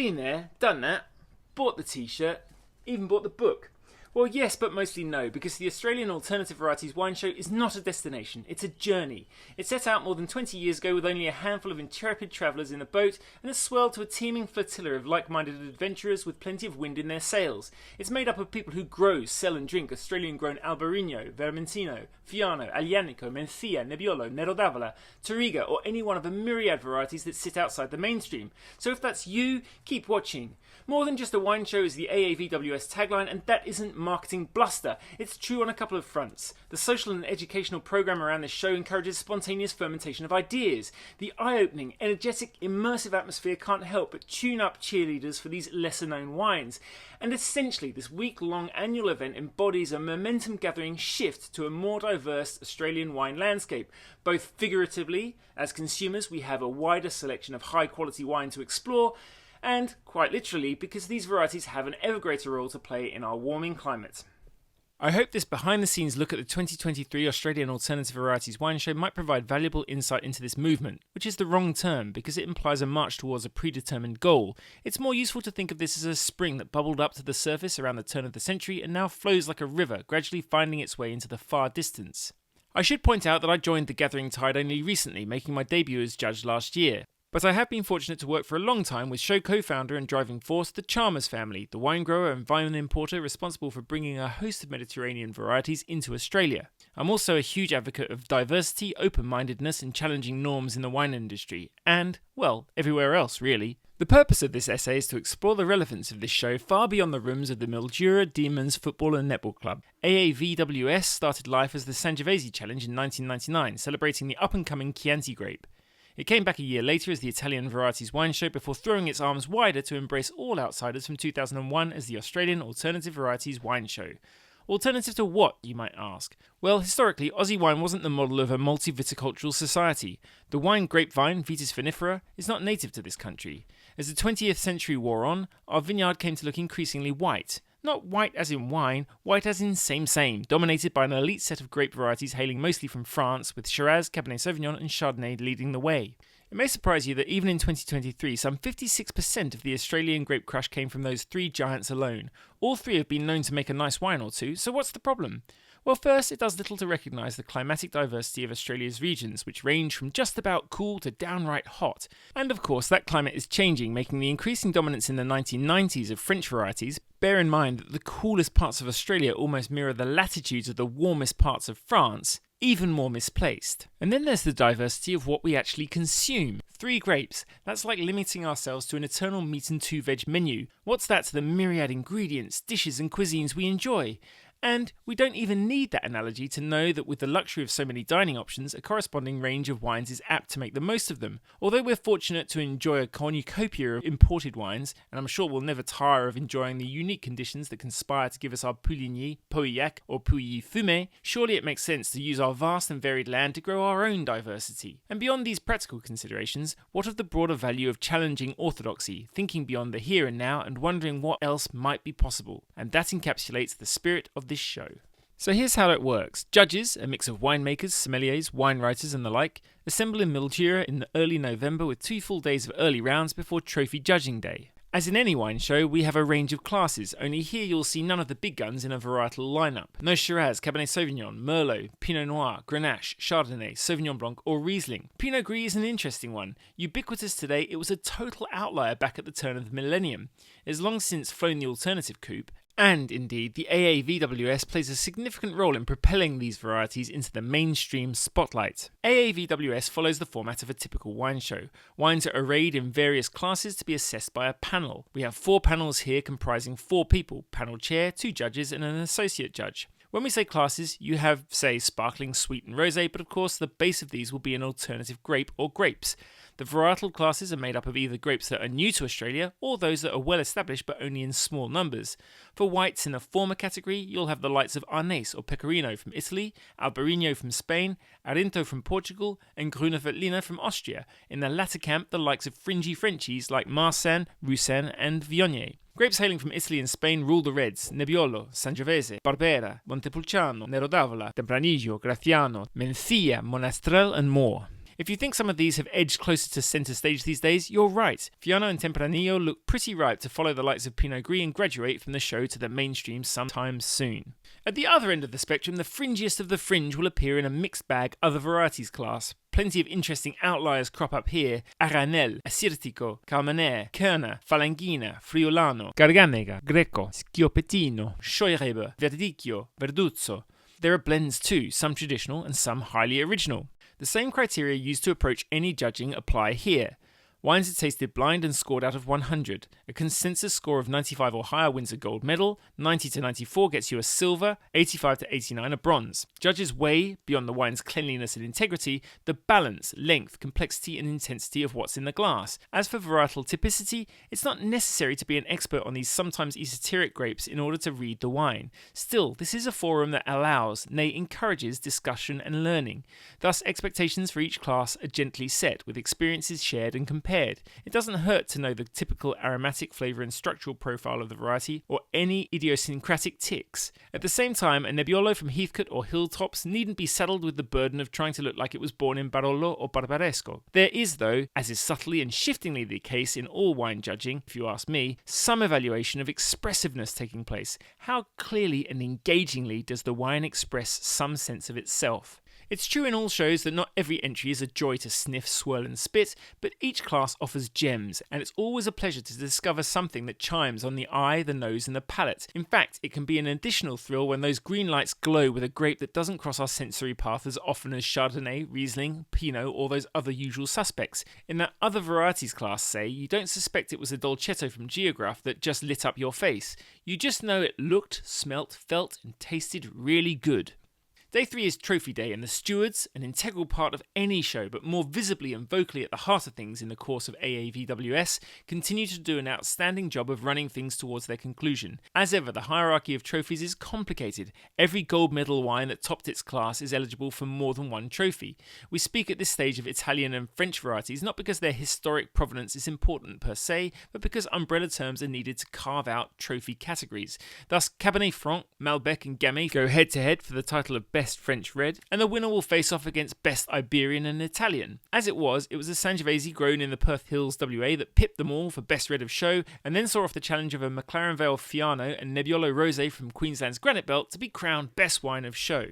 been there, done that, bought the t-shirt, even bought the book. Well, yes, but mostly no, because the Australian Alternative Varieties Wine Show is not a destination, it's a journey. It set out more than 20 years ago with only a handful of intrepid travellers in a boat and has swelled to a teeming flotilla of like-minded adventurers with plenty of wind in their sails. It's made up of people who grow, sell and drink Australian-grown Albarino, Vermentino, Fiano, Aglianico, Mencia, Nebbiolo, Nero d'Avola, Touriga, or any one of a myriad varieties that sit outside the mainstream. So if that's you, keep watching. More than just a wine show is the AAVWS tagline, and that isn't marketing bluster. It's true on a couple of fronts. The social and educational programme around this show encourages spontaneous fermentation of ideas. The eye-opening, energetic, immersive atmosphere can't help but tune up cheerleaders for these lesser-known wines. And essentially, this week-long annual event embodies a momentum-gathering shift to a more diverse Australian wine landscape. Both figuratively, as consumers we have a wider selection of high-quality wine to explore, and, quite literally, because these varieties have an ever greater role to play in our warming climate. I hope this behind-the-scenes look at the 2023 Australian Alternative Varieties Wine Show might provide valuable insight into this movement, which is the wrong term because it implies a march towards a predetermined goal. It's more useful to think of this as a spring that bubbled up to the surface around the turn of the century and now flows like a river, gradually finding its way into the far distance. I should point out that I joined the gathering tide only recently, making my debut as judge last year. But I have been fortunate to work for a long time with show co-founder and driving force, the Chalmers family, the wine grower and vine importer responsible for bringing a host of Mediterranean varieties into Australia. I'm also a huge advocate of diversity, open-mindedness and challenging norms in the wine industry, and, well, everywhere else really. The purpose of this essay is to explore the relevance of this show far beyond the rooms of the Mildura Demons Football and Netball Club. AAVWS started life as the Sangiovese Challenge in 1999, celebrating the up-and-coming Chianti grape. It came back a year later as the Italian Varieties Wine Show before throwing its arms wider to embrace all outsiders from 2001 as the Australian Alternative Varieties Wine Show. Alternative to what, you might ask? Well, historically, Aussie wine wasn't the model of a multi-viticultural society. The wine grapevine, Vitis vinifera, is not native to this country. As the 20th century wore on, our vineyard came to look increasingly white. Not white as in wine, white as in same, dominated by an elite set of grape varieties hailing mostly from France, with Shiraz, Cabernet Sauvignon and Chardonnay leading the way. It may surprise you that even in 2023, some 56% of the Australian grape crush came from those three giants alone. All three have been known to make a nice wine or two, so what's the problem? Well, first, it does little to recognise the climatic diversity of Australia's regions, which range from just about cool to downright hot. And of course, that climate is changing, making the increasing dominance in the 1990s of French varieties. Bear in mind that the coolest parts of Australia almost mirror the latitudes of the warmest parts of France, even more misplaced. And then there's the diversity of what we actually consume. 3 grapes, that's like limiting ourselves to an eternal meat and 2 veg menu. What's that to the myriad ingredients, dishes and cuisines we enjoy? And we don't even need that analogy to know that with the luxury of so many dining options, a corresponding range of wines is apt to make the most of them. Although we're fortunate to enjoy a cornucopia of imported wines, and I'm sure we'll never tire of enjoying the unique conditions that conspire to give us our Pouligny, Pauillac or Pouilly Fumé, surely it makes sense to use our vast and varied land to grow our own diversity. And beyond these practical considerations, what of the broader value of challenging orthodoxy, thinking beyond the here and now and wondering what else might be possible? And that encapsulates the spirit of this show. So here's how it works. Judges, a mix of winemakers, sommeliers, wine writers and the like, assemble in Mildura in early November with 2 full days of early rounds before Trophy Judging Day. As in any wine show, we have a range of classes, only here you'll see none of the big guns in a varietal lineup. No Shiraz, Cabernet Sauvignon, Merlot, Pinot Noir, Grenache, Chardonnay, Sauvignon Blanc or Riesling. Pinot Gris is an interesting one. Ubiquitous today, it was a total outlier back at the turn of the millennium. It has long since flown the alternative coupe, and indeed, the AAVWS plays a significant role in propelling these varieties into the mainstream spotlight. AAVWS follows the format of a typical wine show. Wines are arrayed in various classes to be assessed by a panel. We have 4 panels here comprising 4 people, panel chair, 2 judges and an associate judge. When we say classes, you have, say, sparkling, sweet and rosé, but of course the base of these will be an alternative grape or grapes. The varietal classes are made up of either grapes that are new to Australia or those that are well established but only in small numbers. For whites in the former category, you'll have the likes of Arnese or Pecorino from Italy, Albarino from Spain, Arinto from Portugal and Grüne Veltliner from Austria. In the latter camp, the likes of fringy Frenchies like Marsanne, Roussanne and Viognier. Grapes hailing from Italy and Spain rule the reds: Nebbiolo, Sangiovese, Barbera, Montepulciano, Nero d'Avola, Tempranillo, Graziano, Mencia, Monastrell and more. If you think some of these have edged closer to centre stage these days, you're right. Fiano and Tempranillo look pretty ripe to follow the likes of Pinot Gris and graduate from the show to the mainstream sometime soon. At the other end of the spectrum, the fringiest of the fringe will appear in a mixed bag other varieties class. Plenty of interesting outliers crop up here: Aranel, Assyrtiko, Carmenere, Kerner, Falanghina, Friulano, Garganega, Greco, Schiopettino, Scheurebe, Verdicchio, Verduzzo. There are blends too, some traditional and some highly original. The same criteria used to approach any judging apply here. Wines are tasted blind and scored out of 100. A consensus score of 95 or higher wins a gold medal, 90 to 94 gets you a silver, 85 to 89 a bronze. Judges weigh, beyond the wine's cleanliness and integrity, the balance, length, complexity and intensity of what's in the glass. As for varietal typicity, it's not necessary to be an expert on these sometimes esoteric grapes in order to read the wine. Still, this is a forum that allows, nay encourages, discussion and learning. Thus, expectations for each class are gently set, with experiences shared and compared. It doesn't hurt to know the typical aromatic flavour and structural profile of the variety, or any idiosyncratic ticks. At the same time, a Nebbiolo from Heathcote or Hilltops needn't be saddled with the burden of trying to look like it was born in Barolo or Barbaresco. There is, though, as is subtly and shiftingly the case in all wine judging, if you ask me, some evaluation of expressiveness taking place. How clearly and engagingly does the wine express some sense of itself? It's true in all shows that not every entry is a joy to sniff, swirl and spit, but each class offers gems, and it's always a pleasure to discover something that chimes on the eye, the nose and the palate. In fact, it can be an additional thrill when those green lights glow with a grape that doesn't cross our sensory path as often as Chardonnay, Riesling, Pinot or those other usual suspects. In that other varieties class, say, you don't suspect it was a Dolcetto from Geograph that just lit up your face. You just know it looked, smelt, felt and tasted really good. Day 3 is Trophy Day, and the stewards, an integral part of any show, but more visibly and vocally at the heart of things in the course of AAVWS, continue to do an outstanding job of running things towards their conclusion. As ever, the hierarchy of trophies is complicated. Every gold medal wine that topped its class is eligible for more than one trophy. We speak at this stage of Italian and French varieties not because their historic provenance is important per se, but because umbrella terms are needed to carve out trophy categories. Thus, Cabernet Franc, Malbec and Gamay go head to head for the title of Best French Red, and the winner will face off against Best Iberian and Italian. As it was a Sangiovese grown in the Perth Hills, WA, that pipped them all for Best Red of Show, and then saw off the challenge of a McLaren Vale Fiano and Nebbiolo Rosé from Queensland's Granite Belt to be crowned Best Wine of Show.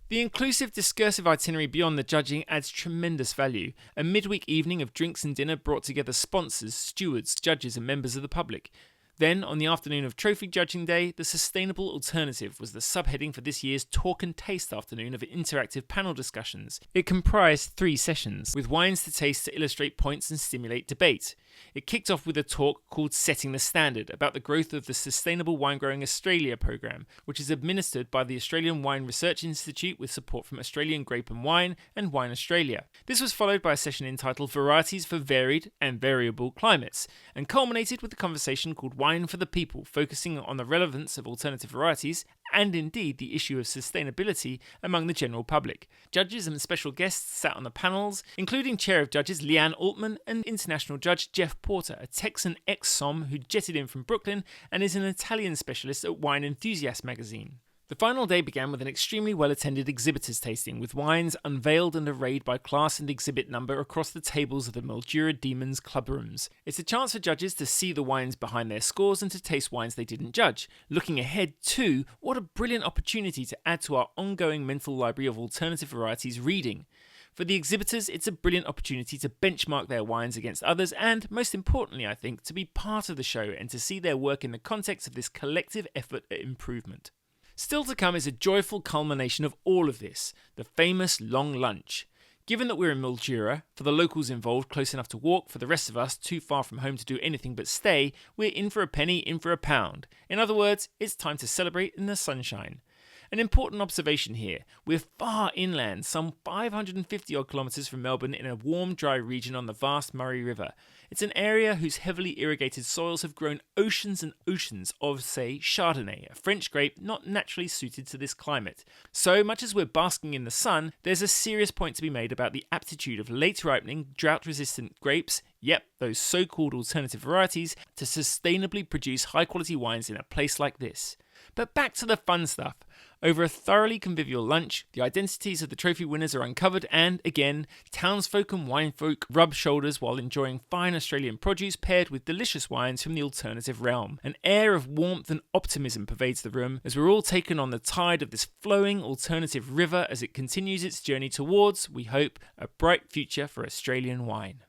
The inclusive discursive itinerary beyond the judging adds tremendous value. A midweek evening of drinks and dinner brought together sponsors, stewards, judges and members of the public. Then, on the afternoon of Trophy Judging Day, the Sustainable Alternative was the subheading for this year's Talk and Taste afternoon of interactive panel discussions. It comprised 3 sessions, with wines to taste to illustrate points and stimulate debate. It kicked off with a talk called Setting the Standard, about the growth of the Sustainable Winegrowing Australia programme, which is administered by the Australian Wine Research Institute with support from Australian Grape and Wine and Wine Australia. This was followed by a session entitled Varieties for Varied and Variable Climates, and culminated with a conversation called Wine for the People, focusing on the relevance of alternative varieties and indeed the issue of sustainability among the general public. Judges and special guests sat on the panels, including Chair of Judges Leanne Altman and International Judge Jeff Porter, a Texan ex-Somm who jetted in from Brooklyn and is an Italian specialist at Wine Enthusiast magazine. The final day began with an extremely well-attended exhibitors tasting, with wines unveiled and arrayed by class and exhibit number across the tables of the Mildura Demons club rooms. It's a chance for judges to see the wines behind their scores and to taste wines they didn't judge. Looking ahead too, what a brilliant opportunity to add to our ongoing mental library of alternative varieties reading. For the exhibitors, it's a brilliant opportunity to benchmark their wines against others and, most importantly I think, to be part of the show and to see their work in the context of this collective effort at improvement. Still to come is a joyful culmination of all of this, the famous long lunch. Given that we're in Mildura, for the locals involved close enough to walk, for the rest of us too far from home to do anything but stay, we're in for a penny, in for a pound. In other words, it's time to celebrate in the sunshine. An important observation here, we're far inland, some 550 odd kilometres from Melbourne in a warm, dry region on the vast Murray River. It's an area whose heavily irrigated soils have grown oceans and oceans of, say, Chardonnay, a French grape not naturally suited to this climate. So much as we're basking in the sun, there's a serious point to be made about the aptitude of late ripening, drought-resistant grapes, yep, those so-called alternative varieties, to sustainably produce high-quality wines in a place like this. But back to the fun stuff. Over a thoroughly convivial lunch, the identities of the trophy winners are uncovered and, again, townsfolk and winefolk rub shoulders while enjoying fine Australian produce paired with delicious wines from the alternative realm. An air of warmth and optimism pervades the room as we're all taken on the tide of this flowing alternative river as it continues its journey towards, we hope, a bright future for Australian wine.